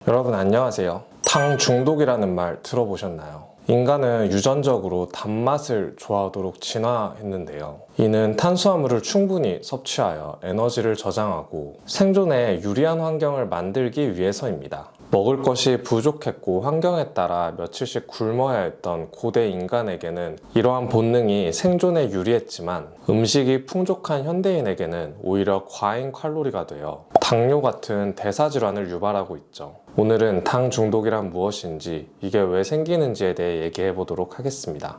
여러분 안녕하세요. 당 중독이라는 말 들어보셨나요? 인간은 유전적으로 단맛을 좋아하도록 진화했는데요. 이는 탄수화물을 충분히 섭취하여 에너지를 저장하고 생존에 유리한 환경을 만들기 위해서입니다. 먹을 것이 부족했고 환경에 따라 며칠씩 굶어야 했던 고대 인간에게는 이러한 본능이 생존에 유리했지만 음식이 풍족한 현대인에게는 오히려 과잉 칼로리가 되어 당뇨 같은 대사질환을 유발하고 있죠. 오늘은 당 중독이란 무엇인지, 이게 왜 생기는지에 대해 얘기해 보도록 하겠습니다.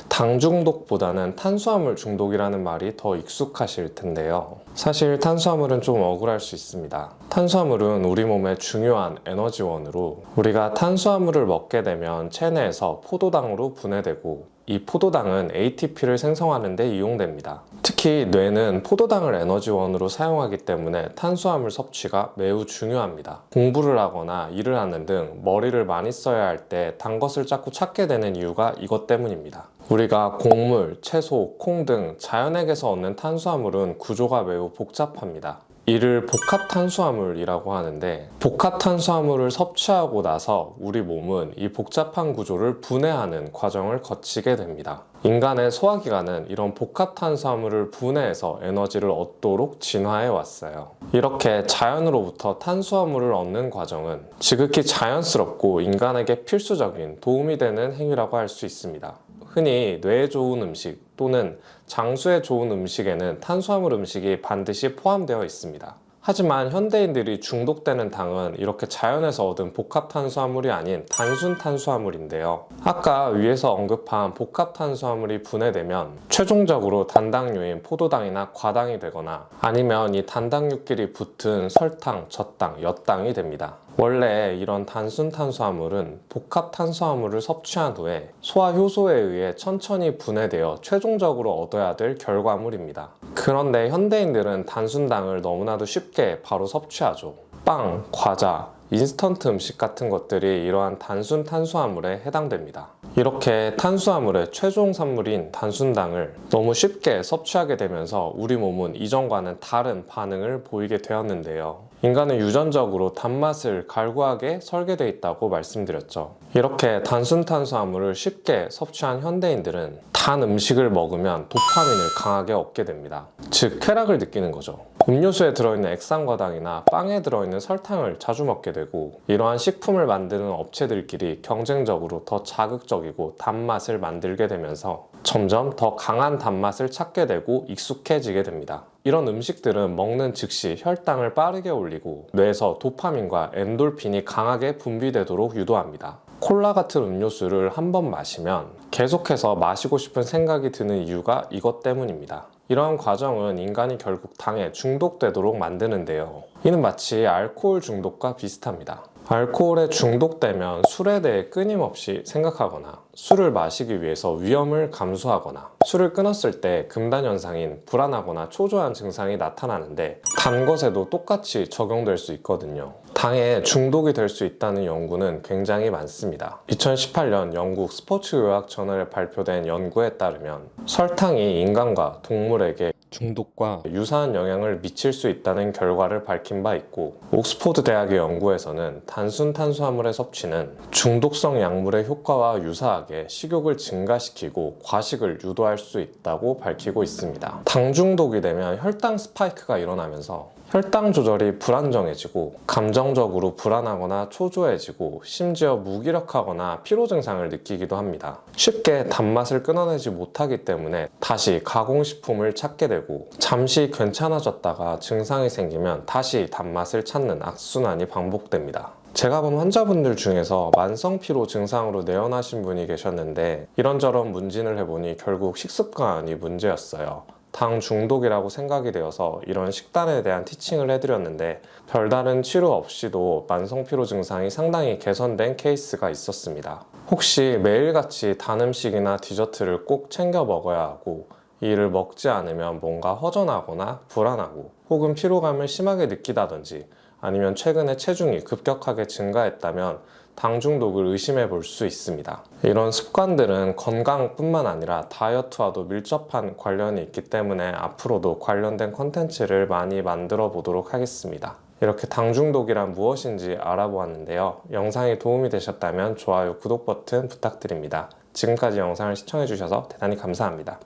당 중독보다는 탄수화물 중독이라는 말이 더 익숙하실 텐데요. 사실 탄수화물은 좀 억울할 수 있습니다. 탄수화물은 우리 몸의 중요한 에너지원으로 우리가 탄수화물을 먹게 되면 체내에서 포도당으로 분해되고 이 포도당은 ATP를 생성하는 데 이용됩니다. 특히 뇌는 포도당을 에너지원으로 사용하기 때문에 탄수화물 섭취가 매우 중요합니다. 공부를 하거나 일을 하는 등 머리를 많이 써야 할 때 단 것을 자꾸 찾게 되는 이유가 이것 때문입니다. 우리가 곡물, 채소, 콩 등 자연에게서 얻는 탄수화물은 구조가 매우 복잡합니다. 이를 복합탄수화물이라고 하는데, 복합탄수화물을 섭취하고 나서 우리 몸은 이 복잡한 구조를 분해하는 과정을 거치게 됩니다. 인간의 소화기관은 이런 복합탄수화물을 분해해서 에너지를 얻도록 진화해 왔어요. 이렇게 자연으로부터 탄수화물을 얻는 과정은 지극히 자연스럽고 인간에게 필수적인 도움이 되는 행위라고 할 수 있습니다. 흔히 뇌에 좋은 음식 또는 장수에 좋은 음식에는 탄수화물 음식이 반드시 포함되어 있습니다. 하지만 현대인들이 중독되는 당은 이렇게 자연에서 얻은 복합탄수화물이 아닌 단순 탄수화물인데요. 아까 위에서 언급한 복합탄수화물이 분해되면 최종적으로 단당류인 포도당이나 과당이 되거나 아니면 이 단당류끼리 붙은 설탕, 젖당, 엿당이 됩니다. 원래 이런 단순 탄수화물은 복합 탄수화물을 섭취한 후에 소화 효소에 의해 천천히 분해되어 최종적으로 얻어야 될 결과물입니다. 그런데 현대인들은 단순당을 너무나도 쉽게 바로 섭취하죠. 빵, 과자, 인스턴트 음식 같은 것들이 이러한 단순 탄수화물에 해당됩니다. 이렇게 탄수화물의 최종 산물인 단순당을 너무 쉽게 섭취하게 되면서 우리 몸은 이전과는 다른 반응을 보이게 되었는데요. 인간은 유전적으로 단맛을 갈구하게 설계되어 있다고 말씀드렸죠. 이렇게 단순 탄수화물을 쉽게 섭취한 현대인들은 단 음식을 먹으면 도파민을 강하게 얻게 됩니다. 즉 쾌락을 느끼는 거죠. 음료수에 들어있는 액상과당이나 빵에 들어있는 설탕을 자주 먹게 되고, 이러한 식품을 만드는 업체들끼리 경쟁적으로 더 자극적이고 단맛을 만들게 되면서 점점 더 강한 단맛을 찾게 되고 익숙해지게 됩니다. 이런 음식들은 먹는 즉시 혈당을 빠르게 올리고 뇌에서 도파민과 엔돌핀이 강하게 분비되도록 유도합니다. 콜라 같은 음료수를 한 번 마시면 계속해서 마시고 싶은 생각이 드는 이유가 이것 때문입니다. 이러한 과정은 인간이 결국 당에 중독되도록 만드는데요. 이는 마치 알코올 중독과 비슷합니다. 알코올에 중독되면 술에 대해 끊임없이 생각하거나 술을 마시기 위해서 위험을 감수하거나 술을 끊었을 때 금단 현상인 불안하거나 초조한 증상이 나타나는데, 단 것에도 똑같이 적용될 수 있거든요. 당에 중독이 될 수 있다는 연구는 굉장히 많습니다. 2018년 영국 스포츠의학 저널에 발표된 연구에 따르면 설탕이 인간과 동물에게 중독과 유사한 영향을 미칠 수 있다는 결과를 밝힌 바 있고, 옥스포드 대학의 연구에서는 단순 탄수화물의 섭취는 중독성 약물의 효과와 유사하게 식욕을 증가시키고 과식을 유도할 수 있다고 밝히고 있습니다. 당 중독이 되면 혈당 스파이크가 일어나면서 혈당 조절이 불안정해지고 감정적으로 불안하거나 초조해지고 심지어 무기력하거나 피로 증상을 느끼기도 합니다. 쉽게 단맛을 끊어내지 못하기 때문에 다시 가공식품을 찾게 되고, 잠시 괜찮아졌다가 증상이 생기면 다시 단맛을 찾는 악순환이 반복됩니다. 제가 본 환자분들 중에서 만성피로 증상으로 내원하신 분이 계셨는데, 이런저런 문진을 해보니 결국 식습관이 문제였어요. 당 중독이라고 생각이 되어서 이런 식단에 대한 티칭을 해드렸는데 별다른 치료 없이도 만성피로 증상이 상당히 개선된 케이스가 있었습니다. 혹시 매일같이 단 음식이나 디저트를 꼭 챙겨 먹어야 하고, 이를 먹지 않으면 뭔가 허전하거나 불안하고 혹은 피로감을 심하게 느끼다든지 아니면 최근에 체중이 급격하게 증가했다면 당 중독을 의심해 볼 수 있습니다. 이런 습관들은 건강뿐만 아니라 다이어트와도 밀접한 관련이 있기 때문에 앞으로도 관련된 컨텐츠를 많이 만들어 보도록 하겠습니다. 이렇게 당 중독이란 무엇인지 알아보았는데요. 영상이 도움이 되셨다면 좋아요, 구독 버튼 부탁드립니다. 지금까지 영상을 시청해주셔서 대단히 감사합니다.